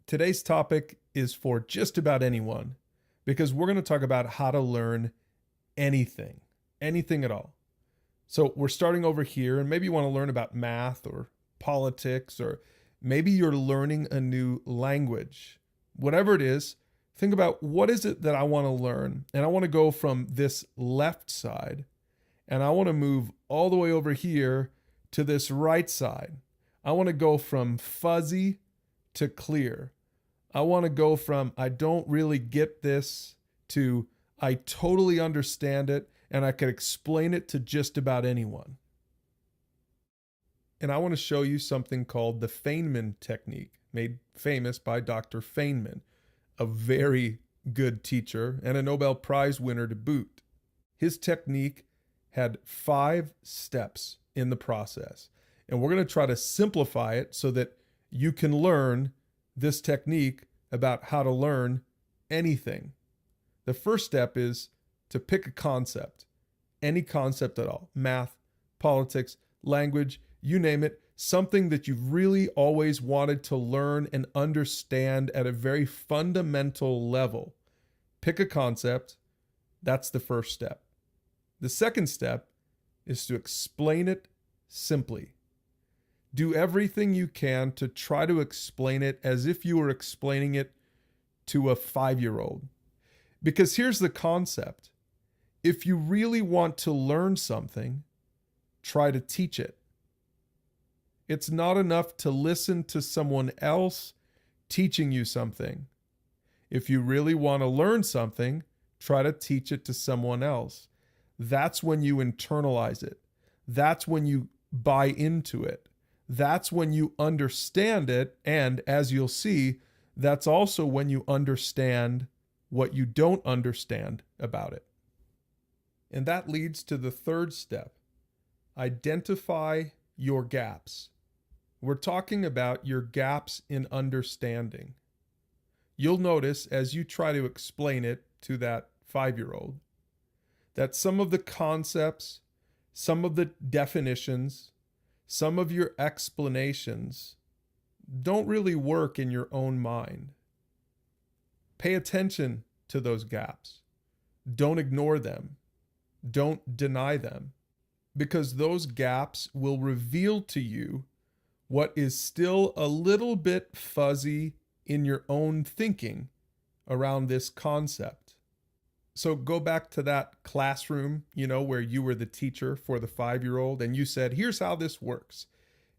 Today's topic is for just about anyone because we're going to talk about how to learn anything, anything at all. So we're starting over here, and maybe you want to learn about math or politics, or maybe you're learning a new language. Whatever it is, think about what is it that I want to learn, and I want to go from this left side, and I want to move all the way over here to this right side. I want to go from fuzzy to clear. I want to go from I don't really get this to I totally understand it and I can explain it to just about anyone. And I want to show you something called the Feynman technique, made famous by Dr. Feynman, a very good teacher and a Nobel Prize winner to boot. His technique had 5 steps in the process. And we're going to try to simplify it so that you can learn this technique about how to learn anything. The first step is to pick a concept, any concept at all, math, politics, language, you name it, something that you've really always wanted to learn and understand at a very fundamental level. Pick a concept. That's the first step. The second step is to explain it simply. Do everything you can to try to explain it as if you were explaining it to a 5-year-old. Because here's the concept. If you really want to learn something, try to teach it. It's not enough to listen to someone else teaching you something. If you really want to learn something, try to teach it to someone else. That's when you internalize it. That's when you buy into it. That's when you understand it, and as you'll see, that's also when you understand what you don't understand about it. And that leads to the third step. Identify your gaps. We're talking about your gaps in understanding. You'll notice as you try to explain it to that 5-year-old that some of the concepts, some of the definitions, some of your explanations don't really work in your own mind. Pay attention to those gaps. Don't ignore them. Don't deny them, because those gaps will reveal to you what is still a little bit fuzzy in your own thinking around this concept. So go back to that classroom, where you were the teacher for the 5-year-old and you said, here's how this works.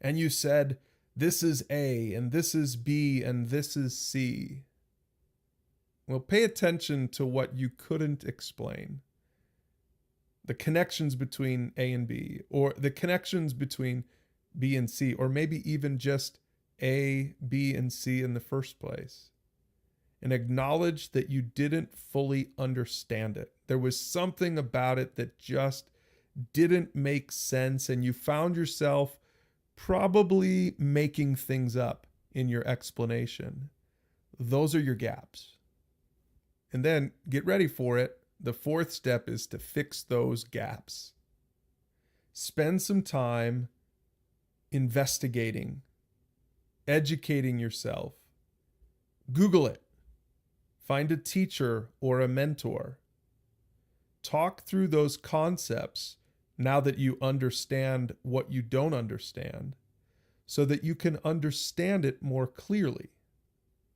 And you said, this is A and this is B and this is C. Well, pay attention to what you couldn't explain. The connections between A and B, or the connections between B and C, or maybe even just A, B, and C in the first place. And acknowledge that you didn't fully understand it. There was something about it that just didn't make sense, and you found yourself probably making things up in your explanation. Those are your gaps. And then get ready for it. The fourth step is to fix those gaps. Spend some time investigating, educating yourself. Google it. Find a teacher or a mentor. Talk through those concepts now that you understand what you don't understand, so that you can understand it more clearly,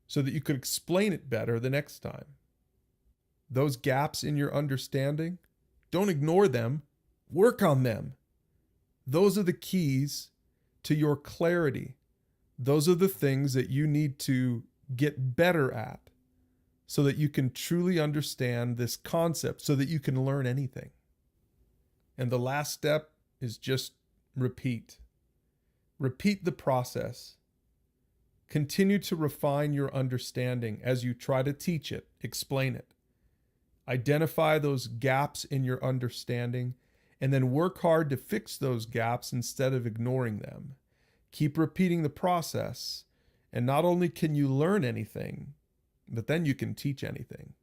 so that you could explain it better the next time. Those gaps in your understanding, don't ignore them, work on them. Those are the keys to your clarity. Those are the things that you need to get better at, so that you can truly understand this concept, so that you can learn anything. And the last step is just repeat. Repeat the process. Continue to refine your understanding as you try to teach it, explain it. Identify those gaps in your understanding, and then work hard to fix those gaps instead of ignoring them. Keep repeating the process, and not only can you learn anything, but then you can teach anything.